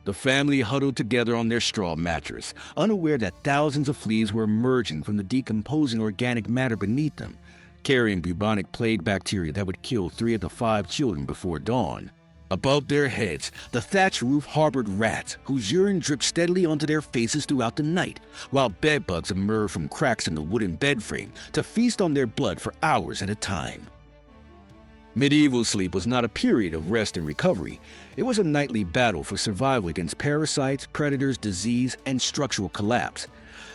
The family huddled together on their straw mattress, unaware that thousands of fleas were emerging from the decomposing organic matter beneath them, carrying bubonic plague bacteria that would kill 3 of the 5 children before dawn. Above their heads, the thatched roof harbored rats whose urine dripped steadily onto their faces throughout the night, while bedbugs emerged from cracks in the wooden bed frame to feast on their blood for hours at a time. Medieval sleep was not a period of rest and recovery. It was a nightly battle for survival against parasites, predators, disease, and structural collapse.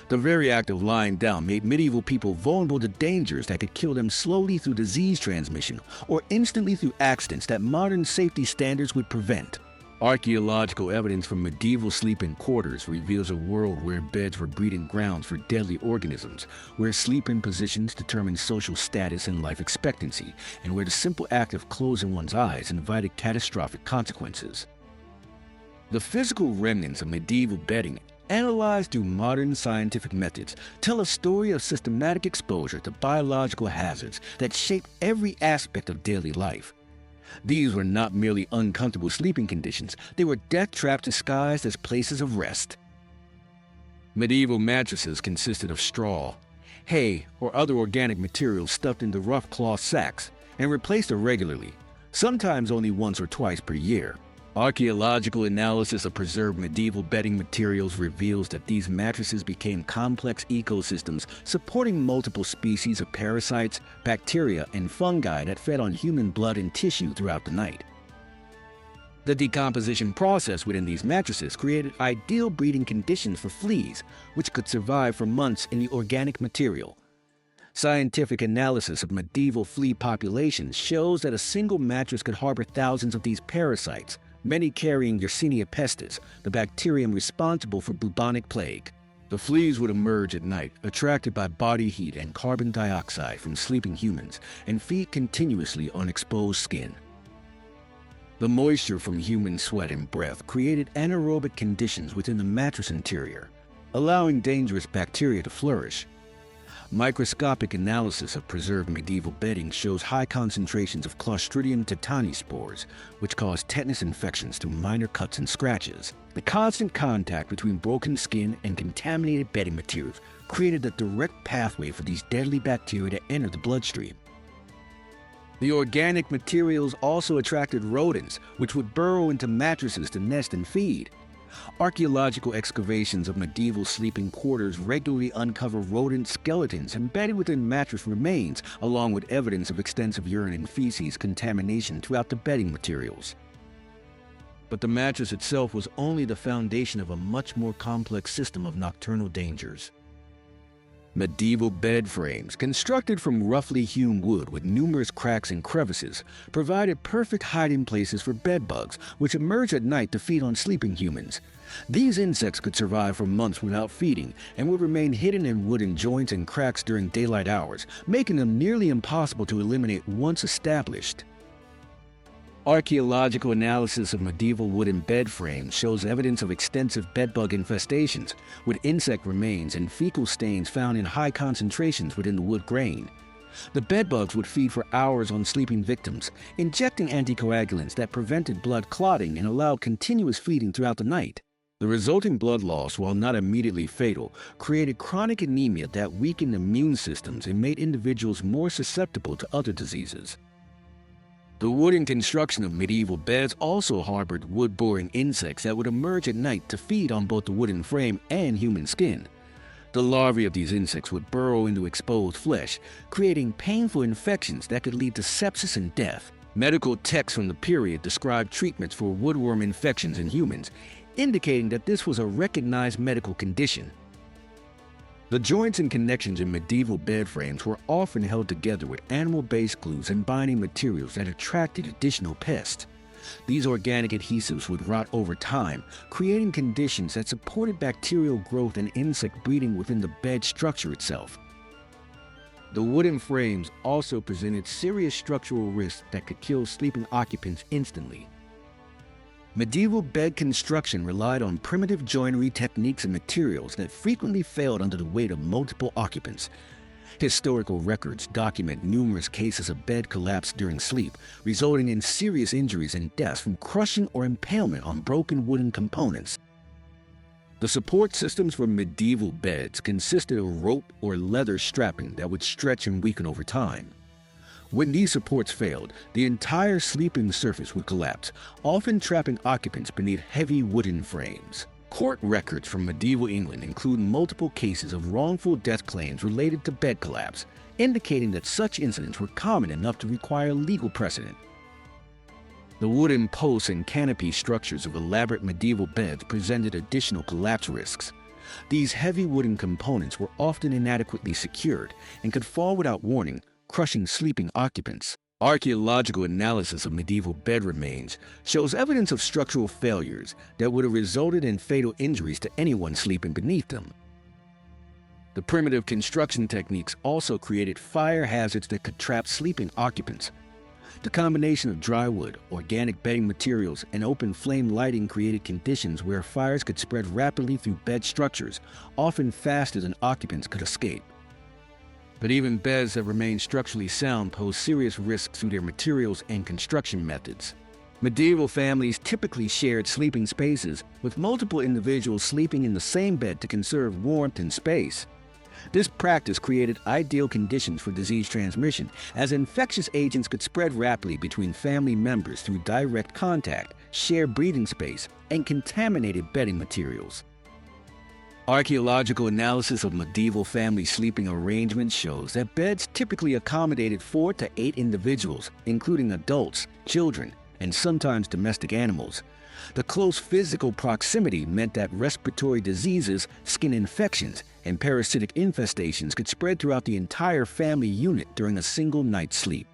The very act of lying down made medieval people vulnerable to dangers that could kill them slowly through disease transmission or instantly through accidents that modern safety standards would prevent. Archaeological evidence from medieval sleeping quarters reveals a world where beds were breeding grounds for deadly organisms, where sleeping positions determined social status and life expectancy, and where the simple act of closing one's eyes invited catastrophic consequences. The physical remnants of medieval bedding, analyzed through modern scientific methods, tell a story of systematic exposure to biological hazards that shaped every aspect of daily life. These were not merely uncomfortable sleeping conditions, they were death traps disguised as places of rest. Medieval mattresses consisted of straw, hay, or other organic materials stuffed into rough cloth sacks and replaced irregularly, sometimes only once or twice per year. Archaeological analysis of preserved medieval bedding materials reveals that these mattresses became complex ecosystems supporting multiple species of parasites, bacteria, and fungi that fed on human blood and tissue throughout the night. The decomposition process within these mattresses created ideal breeding conditions for fleas, which could survive for months in the organic material. Scientific analysis of medieval flea populations shows that a single mattress could harbor thousands of these parasites, many carrying Yersinia pestis, the bacterium responsible for bubonic plague. The fleas would emerge at night, attracted by body heat and carbon dioxide from sleeping humans, and feed continuously on exposed skin. The moisture from human sweat and breath created anaerobic conditions within the mattress interior, allowing dangerous bacteria to flourish. Microscopic analysis of preserved medieval bedding shows high concentrations of Clostridium tetani spores, which cause tetanus infections through minor cuts and scratches. The constant contact between broken skin and contaminated bedding materials created a direct pathway for these deadly bacteria to enter the bloodstream. The organic materials also attracted rodents, which would burrow into mattresses to nest and feed. Archaeological excavations of medieval sleeping quarters regularly uncover rodent skeletons embedded within mattress remains, along with evidence of extensive urine and feces contamination throughout the bedding materials. But the mattress itself was only the foundation of a much more complex system of nocturnal dangers. Medieval bed frames, constructed from roughly hewn wood with numerous cracks and crevices, provided perfect hiding places for bedbugs, which emerged at night to feed on sleeping humans. These insects could survive for months without feeding and would remain hidden in wooden joints and cracks during daylight hours, making them nearly impossible to eliminate once established. Archaeological analysis of medieval wooden bed frames shows evidence of extensive bedbug infestations, with insect remains and fecal stains found in high concentrations within the wood grain. The bedbugs would feed for hours on sleeping victims, injecting anticoagulants that prevented blood clotting and allowed continuous feeding throughout the night. The resulting blood loss, while not immediately fatal, created chronic anemia that weakened immune systems and made individuals more susceptible to other diseases. The wooden construction of medieval beds also harbored wood-boring insects that would emerge at night to feed on both the wooden frame and human skin. The larvae of these insects would burrow into exposed flesh, creating painful infections that could lead to sepsis and death. Medical texts from the period described treatments for woodworm infections in humans, indicating that this was a recognized medical condition. The joints and connections in medieval bed frames were often held together with animal-based glues and binding materials that attracted additional pests. These organic adhesives would rot over time, creating conditions that supported bacterial growth and insect breeding within the bed structure itself. The wooden frames also presented serious structural risks that could kill sleeping occupants instantly. Medieval bed construction relied on primitive joinery techniques and materials that frequently failed under the weight of multiple occupants. Historical records document numerous cases of bed collapse during sleep, resulting in serious injuries and deaths from crushing or impalement on broken wooden components. The support systems for medieval beds consisted of rope or leather strapping that would stretch and weaken over time. When these supports failed, the entire sleeping surface would collapse, often trapping occupants beneath heavy wooden frames. Court records from medieval England include multiple cases of wrongful death claims related to bed collapse, indicating that such incidents were common enough to require legal precedent. The wooden posts and canopy structures of elaborate medieval beds presented additional collapse risks. These heavy wooden components were often inadequately secured and could fall without warning, crushing sleeping occupants. Archaeological analysis of medieval bed remains shows evidence of structural failures that would have resulted in fatal injuries to anyone sleeping beneath them. The primitive construction techniques also created fire hazards that could trap sleeping occupants. The combination of dry wood, organic bedding materials, and open flame lighting created conditions where fires could spread rapidly through bed structures, often faster than occupants could escape. But even beds that remain structurally sound pose serious risks through their materials and construction methods. Medieval families typically shared sleeping spaces, with multiple individuals sleeping in the same bed to conserve warmth and space. This practice created ideal conditions for disease transmission, as infectious agents could spread rapidly between family members through direct contact, shared breathing space, and contaminated bedding materials. Archaeological analysis of medieval family sleeping arrangements shows that beds typically accommodated 4 to 8 individuals, including adults, children, and sometimes domestic animals. The close physical proximity meant that respiratory diseases, skin infections, and parasitic infestations could spread throughout the entire family unit during a single night's sleep.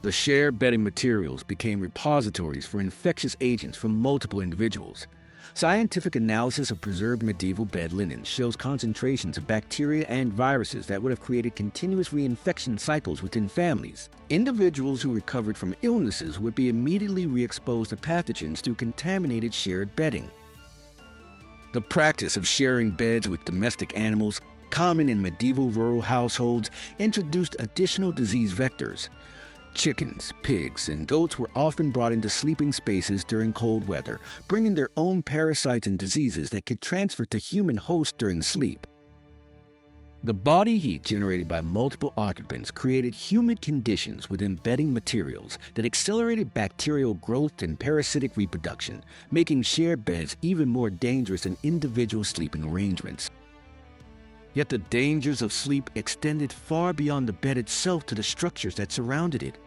The shared bedding materials became repositories for infectious agents from multiple individuals. Scientific analysis of preserved medieval bed linen shows concentrations of bacteria and viruses that would have created continuous reinfection cycles within families. Individuals who recovered from illnesses would be immediately re-exposed to pathogens through contaminated shared bedding. The practice of sharing beds with domestic animals, common in medieval rural households, introduced additional disease vectors. Chickens, pigs, and goats were often brought into sleeping spaces during cold weather, bringing their own parasites and diseases that could transfer to human hosts during sleep. The body heat generated by multiple occupants created humid conditions within bedding materials that accelerated bacterial growth and parasitic reproduction, making shared beds even more dangerous than individual sleeping arrangements. Yet the dangers of sleep extended far beyond the bed itself to the structures that surrounded it.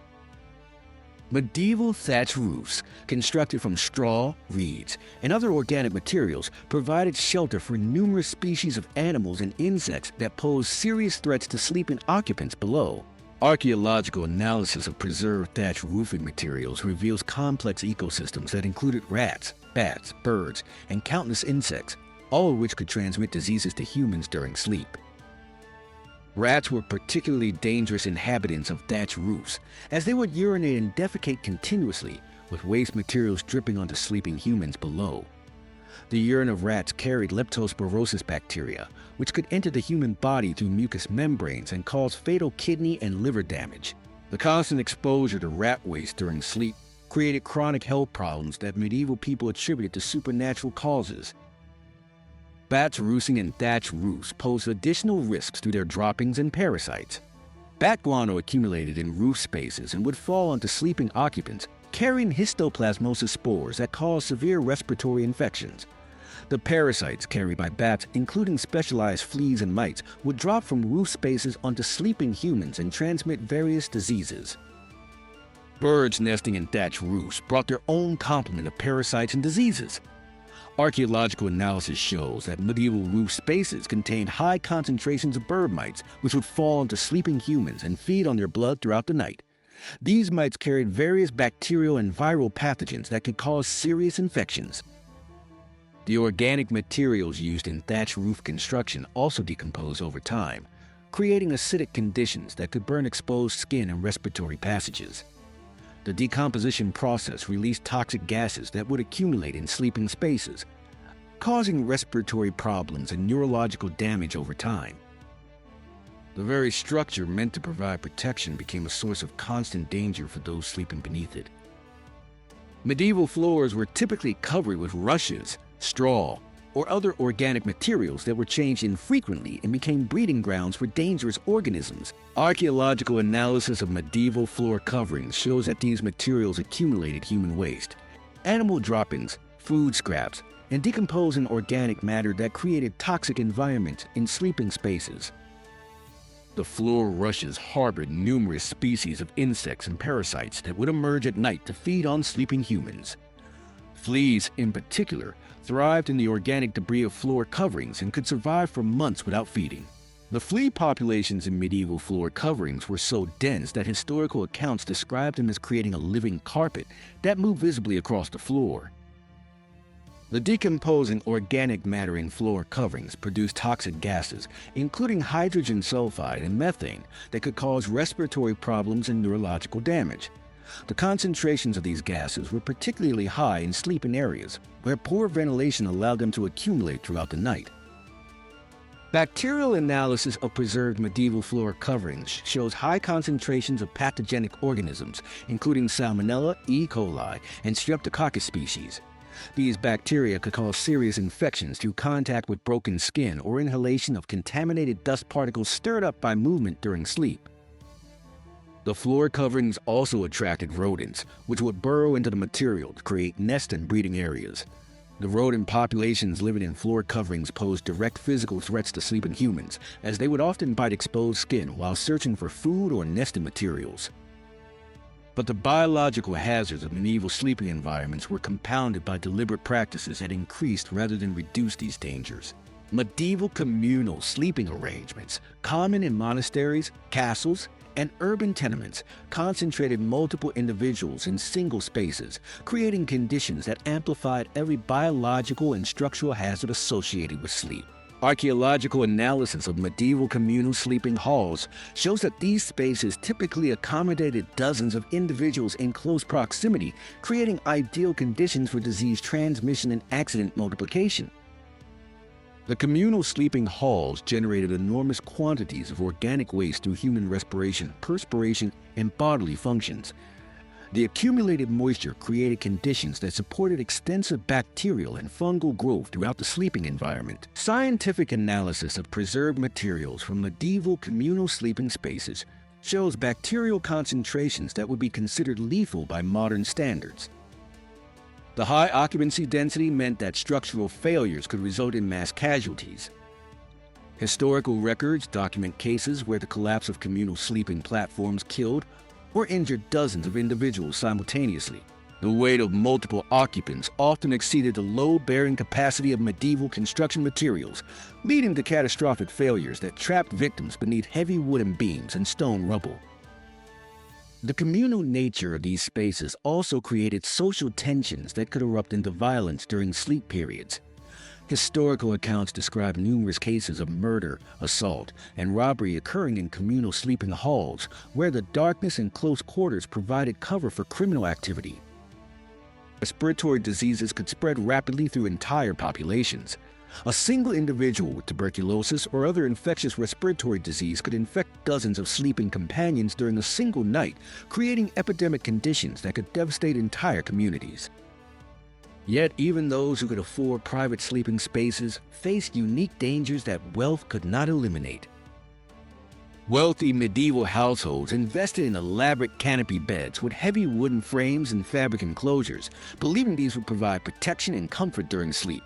Medieval thatch roofs, constructed from straw, reeds, and other organic materials, provided shelter for numerous species of animals and insects that posed serious threats to sleeping occupants below. Archaeological analysis of preserved thatch roofing materials reveals complex ecosystems that included rats, bats, birds, and countless insects, all of which could transmit diseases to humans during sleep. Rats were particularly dangerous inhabitants of thatch roofs, as they would urinate and defecate continuously, with waste materials dripping onto sleeping humans below. The urine of rats carried leptospirosis bacteria, which could enter the human body through mucous membranes and cause fatal kidney and liver damage. The constant exposure to rat waste during sleep created chronic health problems that medieval people attributed to supernatural causes. Bats roosting in thatch roofs posed additional risks through their droppings and parasites. Bat guano accumulated in roof spaces and would fall onto sleeping occupants, carrying histoplasmosis spores that cause severe respiratory infections. The parasites carried by bats, including specialized fleas and mites, would drop from roof spaces onto sleeping humans and transmit various diseases. Birds nesting in thatch roofs brought their own complement of parasites and diseases. Archaeological analysis shows that medieval roof spaces contained high concentrations of bird mites, which would fall onto sleeping humans and feed on their blood throughout the night. These mites carried various bacterial and viral pathogens that could cause serious infections. The organic materials used in thatch roof construction also decompose over time, creating acidic conditions that could burn exposed skin and respiratory passages. The decomposition process released toxic gases that would accumulate in sleeping spaces, causing respiratory problems and neurological damage over time. The very structure meant to provide protection became a source of constant danger for those sleeping beneath it. Medieval floors were typically covered with rushes, straw, or other organic materials that were changed infrequently and became breeding grounds for dangerous organisms. Archaeological analysis of medieval floor coverings shows that these materials accumulated human waste, animal droppings, food scraps, and decomposing organic matter that created toxic environments in sleeping spaces. The floor rushes harbored numerous species of insects and parasites that would emerge at night to feed on sleeping humans. Fleas, in particular, thrived in the organic debris of floor coverings and could survive for months without feeding. The flea populations in medieval floor coverings were so dense that historical accounts described them as creating a living carpet that moved visibly across the floor. The decomposing organic matter in floor coverings produced toxic gases, including hydrogen sulfide and methane, that could cause respiratory problems and neurological damage. The concentrations of these gases were particularly high in sleeping areas, where poor ventilation allowed them to accumulate throughout the night. Bacterial analysis of preserved medieval floor coverings shows high concentrations of pathogenic organisms, including Salmonella, E. coli, and Streptococcus species. These bacteria could cause serious infections through contact with broken skin or inhalation of contaminated dust particles stirred up by movement during sleep. The floor coverings also attracted rodents, which would burrow into the material to create nest and breeding areas. The rodent populations living in floor coverings posed direct physical threats to sleeping humans, as they would often bite exposed skin while searching for food or nesting materials. But the biological hazards of medieval sleeping environments were compounded by deliberate practices that increased rather than reduced these dangers. Medieval communal sleeping arrangements, common in monasteries, castles, and urban tenements, concentrated multiple individuals in single spaces, creating conditions that amplified every biological and structural hazard associated with sleep. Archaeological analysis of medieval communal sleeping halls shows that these spaces typically accommodated dozens of individuals in close proximity, creating ideal conditions for disease transmission and accident multiplication. The communal sleeping halls generated enormous quantities of organic waste through human respiration, perspiration, and bodily functions. The accumulated moisture created conditions that supported extensive bacterial and fungal growth throughout the sleeping environment. Scientific analysis of preserved materials from medieval communal sleeping spaces shows bacterial concentrations that would be considered lethal by modern standards. The high occupancy density meant that structural failures could result in mass casualties. Historical records document cases where the collapse of communal sleeping platforms killed or injured dozens of individuals simultaneously. The weight of multiple occupants often exceeded the load-bearing capacity of medieval construction materials, leading to catastrophic failures that trapped victims beneath heavy wooden beams and stone rubble. The communal nature of these spaces also created social tensions that could erupt into violence during sleep periods. Historical accounts describe numerous cases of murder, assault, and robbery occurring in communal sleeping halls, where the darkness and close quarters provided cover for criminal activity. Respiratory diseases could spread rapidly through entire populations. A single individual with tuberculosis or other infectious respiratory disease could infect dozens of sleeping companions during a single night, creating epidemic conditions that could devastate entire communities. Yet even those who could afford private sleeping spaces faced unique dangers that wealth could not eliminate. Wealthy medieval households invested in elaborate canopy beds with heavy wooden frames and fabric enclosures, believing these would provide protection and comfort during sleep.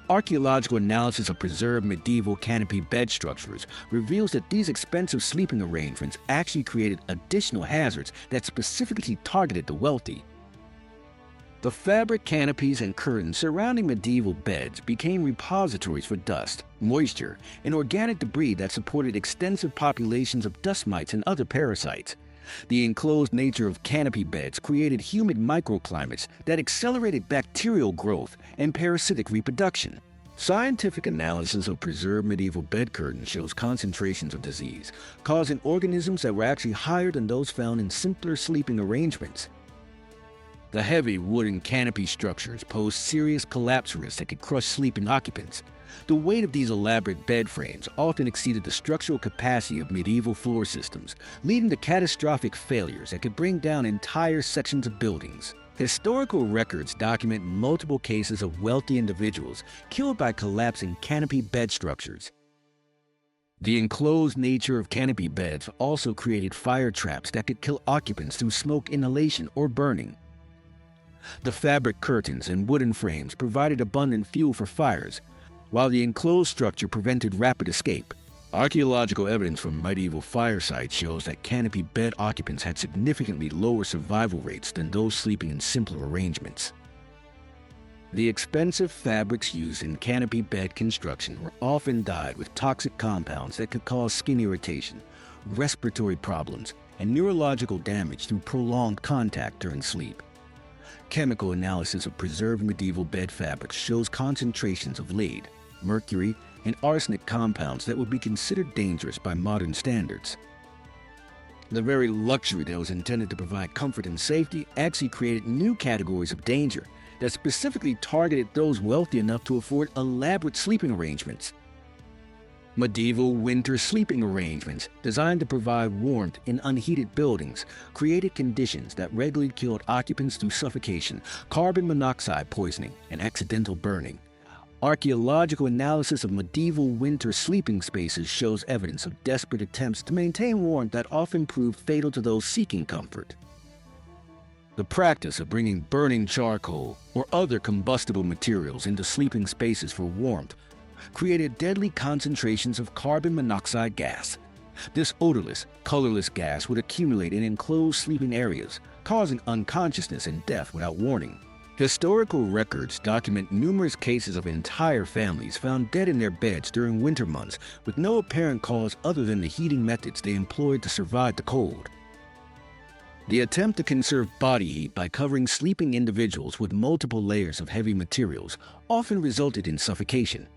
Archaeological analysis of preserved medieval canopy bed structures reveals that these expensive sleeping arrangements actually created additional hazards that specifically targeted the wealthy. The fabric canopies and curtains surrounding medieval beds became repositories for dust, moisture, and organic debris that supported extensive populations of dust mites and other parasites. The enclosed nature of canopy beds created humid microclimates that accelerated bacterial growth and parasitic reproduction. Scientific analysis of preserved medieval bed curtains shows concentrations of disease, causing organisms that were actually higher than those found in simpler sleeping arrangements. The heavy wooden canopy structures posed serious collapse risks that could crush sleeping occupants. The weight of these elaborate bed frames often exceeded the structural capacity of medieval floor systems, leading to catastrophic failures that could bring down entire sections of buildings. Historical records document multiple cases of wealthy individuals killed by collapsing canopy bed structures. The enclosed nature of canopy beds also created fire traps that could kill occupants through smoke inhalation or burning. The fabric curtains and wooden frames provided abundant fuel for fires, while the enclosed structure prevented rapid escape. Archaeological evidence from medieval fire sites shows that canopy bed occupants had significantly lower survival rates than those sleeping in simpler arrangements. The expensive fabrics used in canopy bed construction were often dyed with toxic compounds that could cause skin irritation, respiratory problems, and neurological damage through prolonged contact during sleep. Chemical analysis of preserved medieval bed fabrics shows concentrations of lead, mercury, and arsenic compounds that would be considered dangerous by modern standards. The very luxury that was intended to provide comfort and safety actually created new categories of danger that specifically targeted those wealthy enough to afford elaborate sleeping arrangements. Medieval winter sleeping arrangements, designed to provide warmth in unheated buildings, created conditions that regularly killed occupants through suffocation, carbon monoxide poisoning, and accidental burning. Archaeological analysis of medieval winter sleeping spaces shows evidence of desperate attempts to maintain warmth that often proved fatal to those seeking comfort. The practice of bringing burning charcoal or other combustible materials into sleeping spaces for warmth created deadly concentrations of carbon monoxide gas. This odorless, colorless gas would accumulate in enclosed sleeping areas, causing unconsciousness and death without warning. Historical records document numerous cases of entire families found dead in their beds during winter months with no apparent cause other than the heating methods they employed to survive the cold. The attempt to conserve body heat by covering sleeping individuals with multiple layers of heavy materials often resulted in suffocation.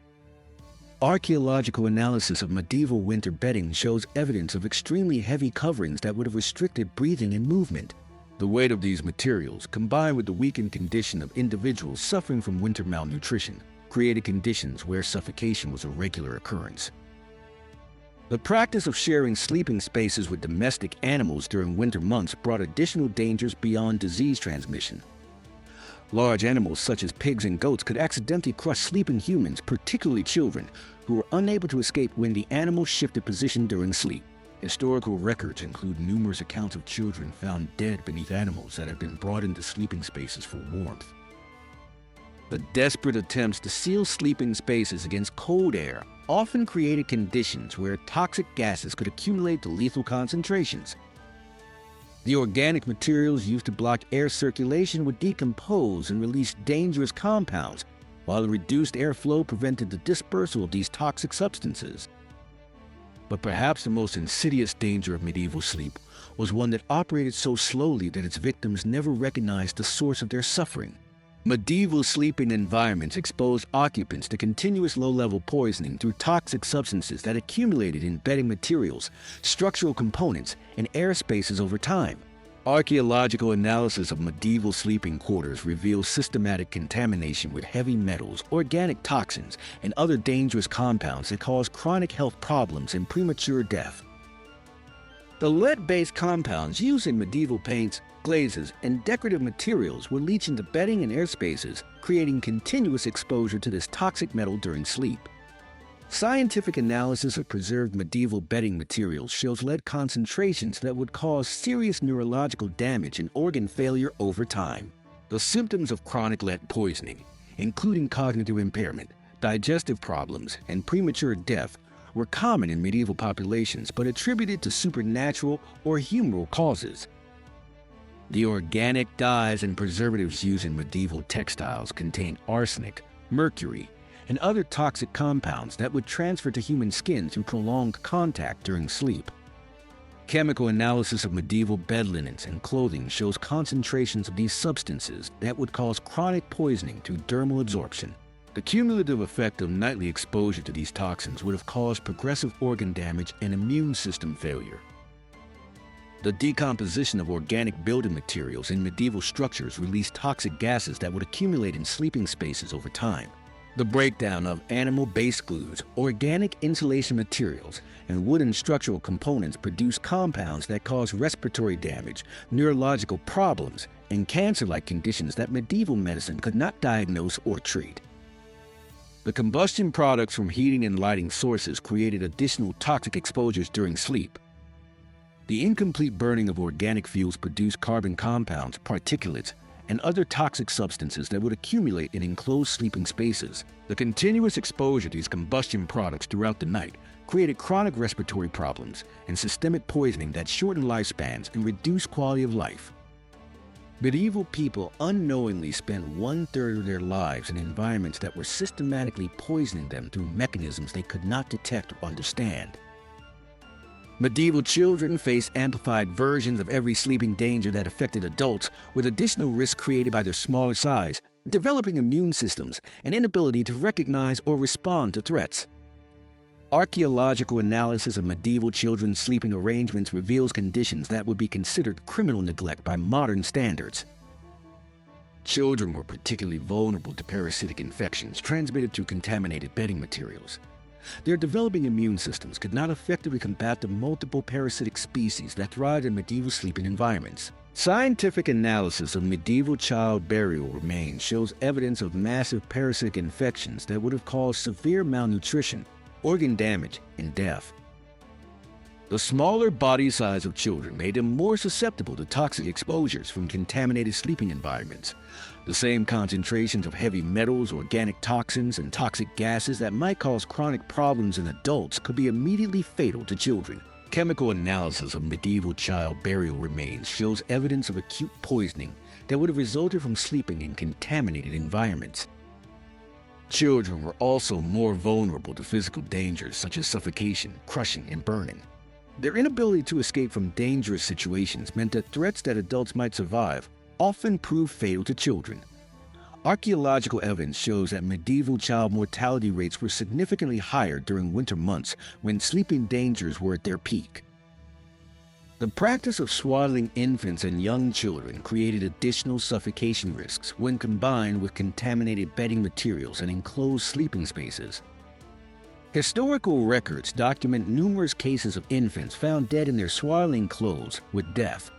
Archaeological analysis of medieval winter bedding shows evidence of extremely heavy coverings that would have restricted breathing and movement. The weight of these materials, combined with the weakened condition of individuals suffering from winter malnutrition, created conditions where suffocation was a regular occurrence. The practice of sharing sleeping spaces with domestic animals during winter months brought additional dangers beyond disease transmission. Large animals such as pigs and goats could accidentally crush sleeping humans, particularly children, who were unable to escape when the animal shifted position during sleep. Historical records include numerous accounts of children found dead beneath animals that had been brought into sleeping spaces for warmth. The desperate attempts to seal sleeping spaces against cold air often created conditions where toxic gases could accumulate to lethal concentrations. The organic materials used to block air circulation would decompose and release dangerous compounds, while the reduced airflow prevented the dispersal of these toxic substances. But perhaps the most insidious danger of medieval sleep was one that operated so slowly that its victims never recognized the source of their suffering. Medieval sleeping environments exposed occupants to continuous low-level poisoning through toxic substances that accumulated in bedding materials, structural components, and air spaces over time. Archaeological analysis of medieval sleeping quarters reveals systematic contamination with heavy metals, organic toxins, and other dangerous compounds that cause chronic health problems and premature death. The lead-based compounds used in medieval paints, glazes, and decorative materials would leach into bedding and air spaces, creating continuous exposure to this toxic metal during sleep. Scientific analysis of preserved medieval bedding materials shows lead concentrations that would cause serious neurological damage and organ failure over time. The symptoms of chronic lead poisoning, including cognitive impairment, digestive problems, and premature death, were common in medieval populations but attributed to supernatural or humoral causes. The organic dyes and preservatives used in medieval textiles contained arsenic, mercury, and other toxic compounds that would transfer to human skin through prolonged contact during sleep. Chemical analysis of medieval bed linens and clothing shows concentrations of these substances that would cause chronic poisoning through dermal absorption. The cumulative effect of nightly exposure to these toxins would have caused progressive organ damage and immune system failure. The decomposition of organic building materials in medieval structures released toxic gases that would accumulate in sleeping spaces over time. The breakdown of animal-based glues, organic insulation materials, and wooden structural components produce compounds that cause respiratory damage, neurological problems, and cancer-like conditions that medieval medicine could not diagnose or treat. The combustion products from heating and lighting sources created additional toxic exposures during sleep. The incomplete burning of organic fuels produced carbon compounds, particulates, and other toxic substances that would accumulate in enclosed sleeping spaces. The continuous exposure to these combustion products throughout the night created chronic respiratory problems and systemic poisoning that shortened lifespans and reduced quality of life. Medieval people unknowingly spent 1/3 of their lives in environments that were systematically poisoning them through mechanisms they could not detect or understand. Medieval children faced amplified versions of every sleeping danger that affected adults, with additional risks created by their smaller size, developing immune systems, and inability to recognize or respond to threats. Archaeological analysis of medieval children's sleeping arrangements reveals conditions that would be considered criminal neglect by modern standards. Children were particularly vulnerable to parasitic infections transmitted through contaminated bedding materials. Their developing immune systems could not effectively combat the multiple parasitic species that thrived in medieval sleeping environments. Scientific analysis of medieval child burial remains shows evidence of massive parasitic infections that would have caused severe malnutrition, organ damage, and death. The smaller body size of children made them more susceptible to toxic exposures from contaminated sleeping environments. The same concentrations of heavy metals, organic toxins, and toxic gases that might cause chronic problems in adults could be immediately fatal to children. Chemical analysis of medieval child burial remains shows evidence of acute poisoning that would have resulted from sleeping in contaminated environments. Children were also more vulnerable to physical dangers such as suffocation, crushing, and burning. Their inability to escape from dangerous situations meant that threats that adults might survive often proved fatal to children. Archaeological evidence shows that medieval child mortality rates were significantly higher during winter months when sleeping dangers were at their peak. The practice of swaddling infants and young children created additional suffocation risks when combined with contaminated bedding materials and enclosed sleeping spaces. Historical records document numerous cases of infants found dead in their swaddling clothes with death,